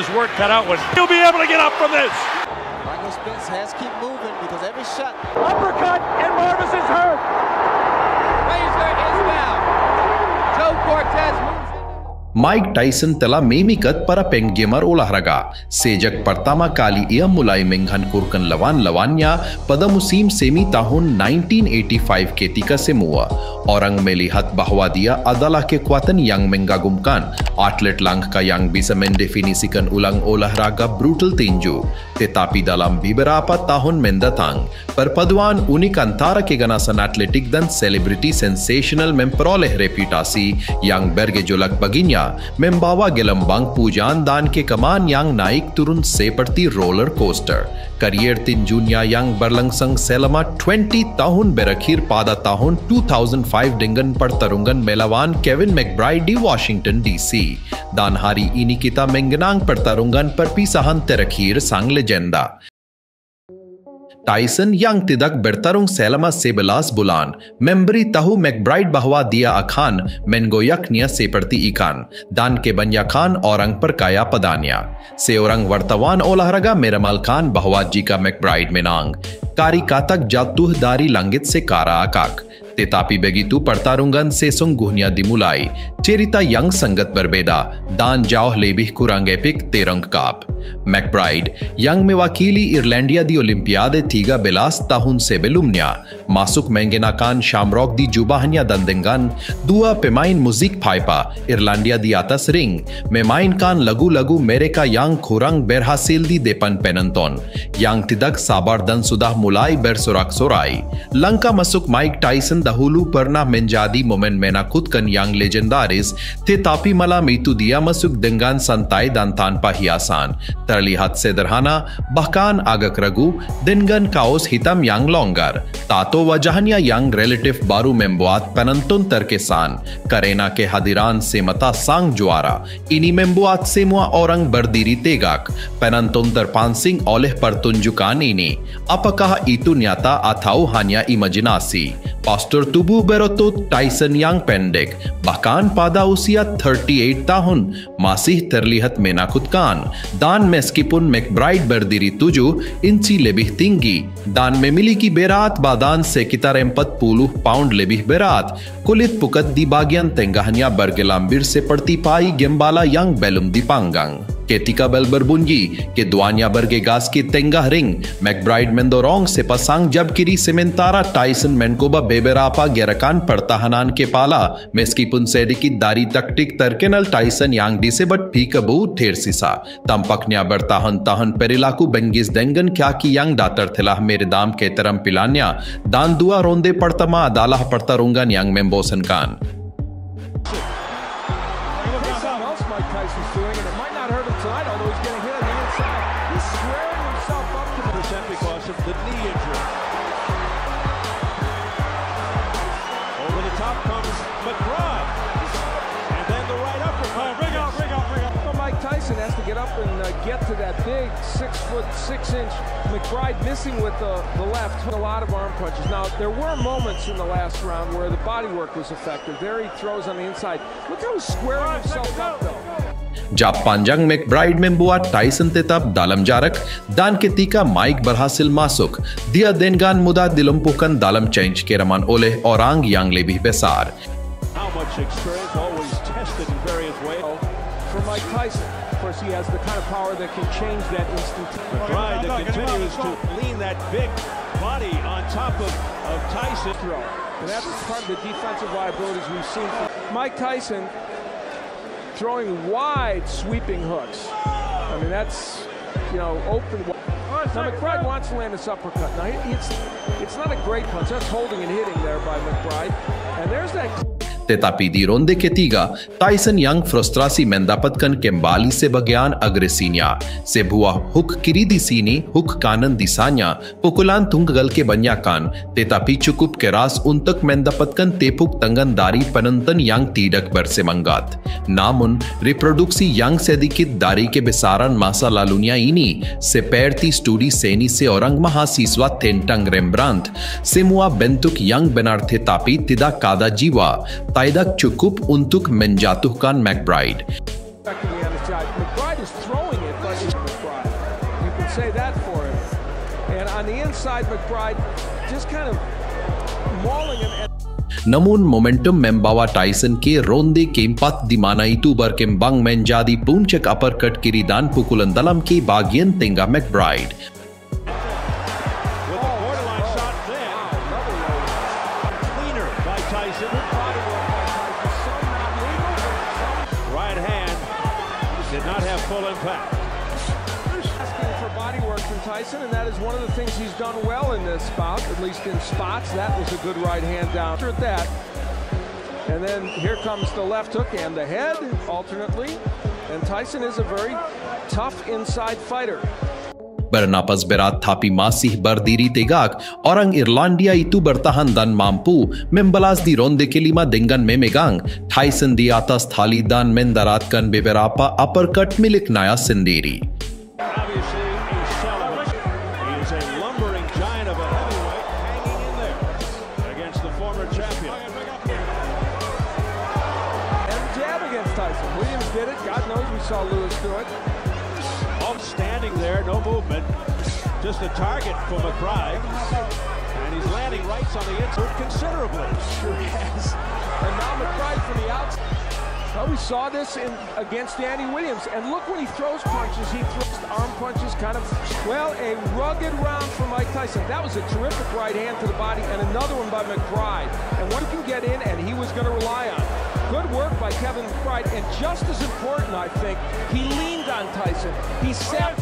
His work cut out when he'll be able to get up from this. Michael Spence has to keep moving because every shot. Uppercut and Marvis is hurt. Razor is down. Joe Cortez moves. Mike Tyson telah memikat para penggemar olahraga. Sejak pertama kali ia mulai menghancurkan lawan-lawannya pada musim semi tahun 1985 ketika semua orang melihat bahwa dia adalah kekuatan yang mengagumkan, atlet langka yang bisa mendefinisikan ulang olahraga brutal tinju. Tetapi dalam beberapa tahun mendatang, perpaduan unik antara keganasan atletik dan selebriti sensasional memperoleh reputasi yang bergejolak baginya, membawa gelembang pujian dan kekaman yang naik turun seperti roller coaster. Karier tinjunya yang berlangsung selama 20 tahun berakhir pada tahun 2005 dengan pertarungan melawan Kevin McBride di Washington DC. Dan hari ini kita mengenang pertarungan perpisahan terakhir sang legenda. Tyson yang tidak bertarung selama 11 bulan memberitahu McBride bahwa dia akan menggoyaknya seperti ikan dan kebanyakan orang percaya padanya. Seorang wartawan olahraga meramalkan bahwa jika McBride menang, kari katak jatuh dari langit sekara akak. Tetapi begitu pertarungan sesungguhnya dimulai, cerita yang sangat berbeda dan jauh lebih kurang epik terungkap. McBride yang mewakili Irlandia di Olimpiade 13 tahun sebelumnya masuk mengenakan shamrock di jubahnya dan dengan dua pemain musik pipa Irlandia di atas ring memainkan lagu-lagu mereka yang kurang berhasil di depan penonton yang tidak sabar dan sudah mulai bersorak-sorai. Langkah masuk Mike Tyson dahulu pernah menjadi momen menakutkan yang legendaris, tetapi malam itu dia masuk dengan santai dan tanpa hiasan. Terlihat sederhana, bahkan agak ragu, dengan kaos hitam yang longgar. Tato wajahnya yang relatif baru membuat penonton terkesan karena kehadiran semata sang juara. Ini membuat semua orang berdiri tegak. Penonton terpancing oleh pertunjukan ini. Apakah itu nyata atau hanya imajinasi? Postur tubuh berotot Tyson yang pendek, bahkan pada usia 38 tahun, masih terlihat menakutkan. Dan meskipun McBride berdiri 7 inci lebih tinggi dan memiliki berat badan sekitar 40 pound lebih berat, kulit pucat di bagian tengahnya bergelambir seperti pai gembala yang belum dipanggang. Ketika bel berbunyi, keduanya bergegas ke tengah ring. McBride mendorong sepasang jab kiri sementara Tyson mencoba beberapa gerakan pertahanan kepala. Meskipun sedikit dari taktik terkenal Tyson yang disebut peekaboo tersisa, tampaknya bertahan-tahan perilaku bengis dengan kaki yang datar telah meredam keterampilannya dan dua ronde pertama adalah pertarungan yang membosankan. Tyson has to get up and get to that big 6'6" McBride missing with the left. A lot of arm punches. Now, there were moments in the last round where the body work was effective. There he throws on the inside. Look how he's squaring himself up, though. Jab panjang McBride membuat Tyson tetap dalam jarak dan ketika Mike berhasil masuk, dia dengan mudah dilumpuhkan dalam clinch kiraman oleh orang yang lebih besar. How much experience always tested in various ways. For Mike Tyson, of course, he has the kind of power that can change that instantaneously. McBride that continues to lean that big body on top of Tyson. And that's part of the defensive liabilities we've seen from Mike Tyson throwing wide sweeping hooks. I mean, that's, you know, open. Now, McBride wants to land this uppercut. Now, it's not a great punch. That's holding and hitting there by McBride. And there's that. Tetapi di ronde ketiga, Tyson yang frustrasi mendapatkan kembali sebagian agresinya. Sebuah hook kiri di sini, hook kanan di sana, pukulan tunggal kebanyakan, tetapi cukup keras untuk mendapatkan tepuk tangan dari penonton yang tidak bersemangat. Namun, reproduksi yang sedikit dari kebesaran masa lalunya ini, seperti studi seni seorang mahasiswa tentang Rembrandt, semua bentuk yang benar tetapi tidak ada jiwa, tidak cukup untuk menjatuhkan McBride. McBride is throwing it McBride. You can say that for him. And on the inside, McBride just kind of mauling him. Namun momentum membawa Tyson ke ronde keempat di mana itu berkembang menjadi puncak uppercut kiri dan pukulan dalam ke bagian tengah McBride. Right hand did not have full impact. Asking for body work from Tyson, and that is one of the things he's done well in this bout, at least in spots. That was a good right hand down at that. And then here comes the left hook and the head alternately. And Tyson is a very tough inside fighter. Bernapas berat tapi masih berdiri tegak, orang Irlandia itu bertahan dan mampu membalas di ronde kelima dengan memegang Tyson di atas tali dan mendaratkan beberapa uppercut miliknya sendiri. Obviously, he's selling. He is a lumbering giant of a heavyweight hanging in there against the former champion. And jab against Tyson. Williams did it. God knows we saw Lewis do it. All standing there, no movement. Just a target for McBride. And he's landing rights on the inside considerably. Sure has. And now McBride from the outside. Well, we saw this against Danny Williams. And look when he throws punches. He throws arm punches kind of, well, a rugged round for Mike Tyson. That was a terrific right hand to the body and another one by McBride. And one can get in, and he was going to rely on. Good work by Kevin McBride. And just as important, I think, he leaned on Tyson. He sat.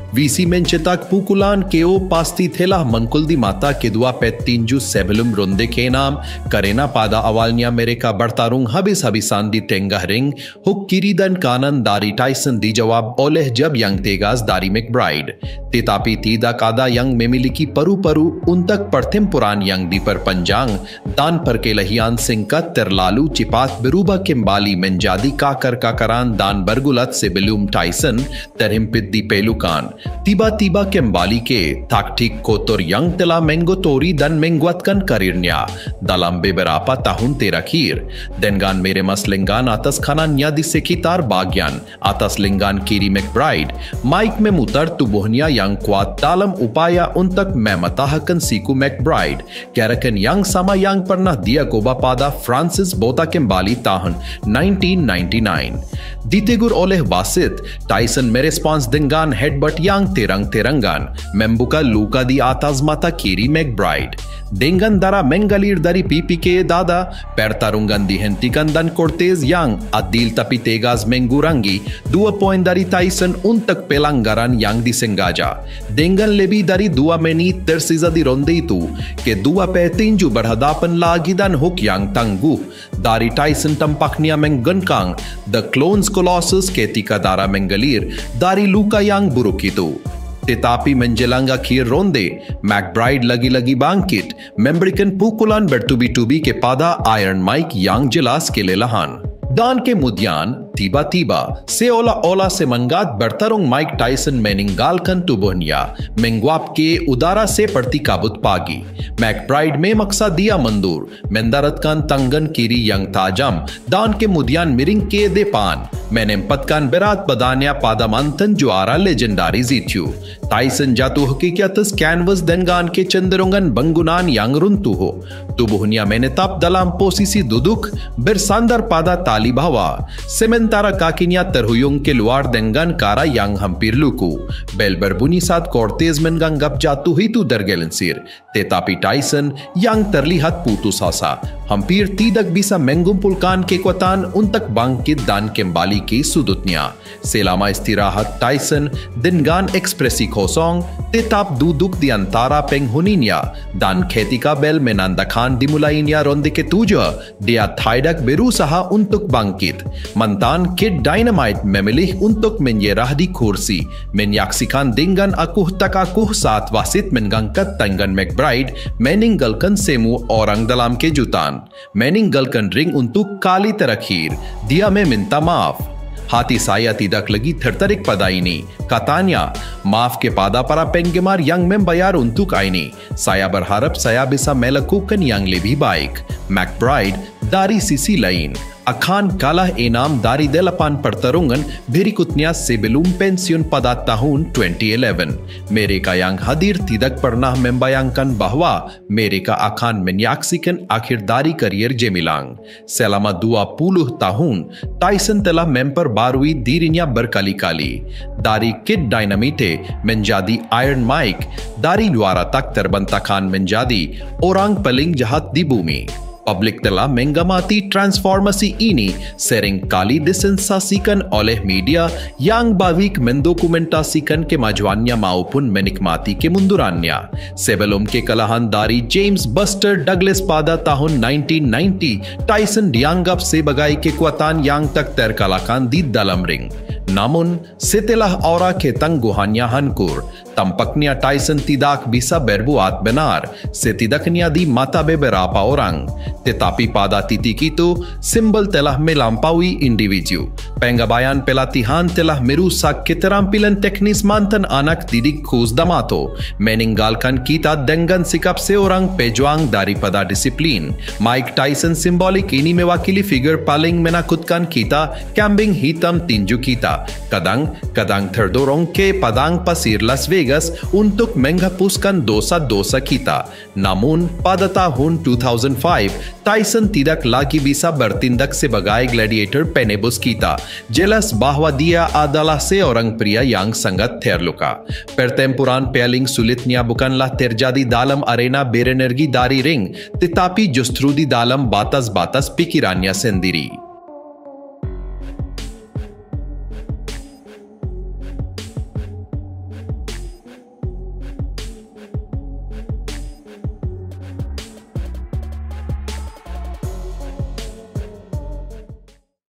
VC mencetak pukulan KO pasti telah mengkul di mata kedua petinju sebelum ronde ke-6 karena pada awalnya mereka bertarung habis-habisan di tengah ring. Hook kiri dan kanan dari Tyson dijawab oleh jab yang tegas dari McBride. Tetapi tidak ada yang memiliki paru-paru untuk pertempuran yang diperpanjang dan perkelahian singkat terlalu cepat berubah kembali menjadi kakar-kakaran dan bergulat sebelum Tyson terhimpit di pelukan. Tiba-tiba kembali ke taktik kotor yang telah menggotori dan menguatkan karirnya dalam beberapa tahun terakhir dengan meremas lengan atas kanannya di sekitar bagian atas lengan kiri McBride. Mike memutar tubuhnya yang kuat dalam upaya untuk mematahkan siku McBride, gerakan yang sama yang pernah dia coba pada Francis Botha kembali tahun 1999. Ditegur oleh wasit, Tyson merespons dengan headbutt yang terang-terangan membuka luka di atas mata kiri McBride. Dengan darah mengalir dari pipi ke dada, pertarungan dihentikan dan Cortez yang adil tapi tegas mengurangi 2 poin dari Tyson untuk pelanggaran yang disengaja. Dengan lebih dari 2 menit tersisa di ronde itu, kedua petinju berhadapan lagi dan hook yang tangguh dari Tyson tampaknya menggengkang The Clones Colossus ketika darah mengalir dari luka yang buruk itu. Tetapi menjelang akhir ronde, McBride lagi-lagi bangkit, memberikan pukulan bertubi-tubi kepada Iron Mike yang jelas kelelahan. Dan kemudian, tiba-tiba, seolah-olah semangat bertarung Mike Tyson meninggalkan tubuhnya, menguap ke udara seperti kabut pagi. McBride memaksa dia mundur, mendaratkan tangan kiri yang tajam, dan kemudian miring ke depan, menempatkan berat badannya pada mantan juara legendari Zityu. Tyson jatuh ke atas canvas dengan kecenderungan bangunan yang runtuh. Tubuhnya menetap dalam posisi duduk, bersandar pada tali bawah, sementara kakinya terhuyung keluar dengan cara yang hampir luku. Bel berbunyi saat Cortez menganggap jatuh itu tergelincir, tetapi Tyson yang terlihat putus asa, hampir tidak bisa mengumpulkan kekuatan untuk bangkit dan kembali ke sudutnya. Selama istirahat, Tyson dengan ekspresi kosong tetap duduk di antara penghuninya, dan ketika bel menandakan dimulainya ronde ke-7, dia tidak berusaha untuk bangkit. Mantan Kid Dynamite memilih untuk menyerah di kursi, menyaksikan dengan akuh tak akuh saat wasit mengangkat tangan McBride, meninggalkan semua orang dalam kejutan, meninggalkan ring untuk kali terakhir. Dia meminta maaf. Hati saya tidak lagi tertarik pada ini, katanya. Maaf kepada para penggemar yang membayar untuk ini. Saya berharap saya bisa melakukan yang lebih baik. McBride dari sisi lain akan kalah enam dari 8 pertarungan berikutnya sebelum pensiun pada tahun 2011. Mereka yang hadir tidak pernah membayangkan bahwa mereka akan menyaksikan akhir dari karier gemilang. Selama 20 tahun, Tyson telah memperbarui dirinya berkali-kali. Dari Kid Dynamite menjadi Iron Mike, dari juara tak terbantahkan menjadi orang paling jahat di bumi. Publik telah mengamati transformasi ini sering kali disensasikan oleh media yang bawik mendokumentasikan kemajuannya maupun menikmati kemundurannya. Sebelum kekalahan dari James Buster Douglas pada tahun 1990, Tyson dianggap sebagai kekuatan yang tak terkalahkan di dalam ring. Namun, setelah aura ketangguhannya hancur, tampaknya Tyson tidak bisa berbuat benar, setidaknya di mata beberapa orang. Tetapi pada titik itu, simbol telah melampaui individu. Pengabaian pelatihan telah merusak keterampilan teknis mantan anak didik Cruz D'Amato, meninggalkan kita dengan sikap seorang pejuang daripada disiplin. Mike Tyson simbolik ini mewakili figur paling menakutkan kita, kambing hitam tinju kita. Kadang-kadang terdorong ke padang pasir Las Vegas untuk menghapuskan dosa-dosa kita. Namun, pada tahun 2005, Tyson tidak lagi bisa bertindak sebagai gladiator penebus kita. Jelas bahwa dia adalah seorang pria yang sangat terluka. Pertempuran paling sulitnya bukanlah terjadi dalam arena berenergi dari ring, tetapi justru di dalam batas-batas pikirannya sendiri.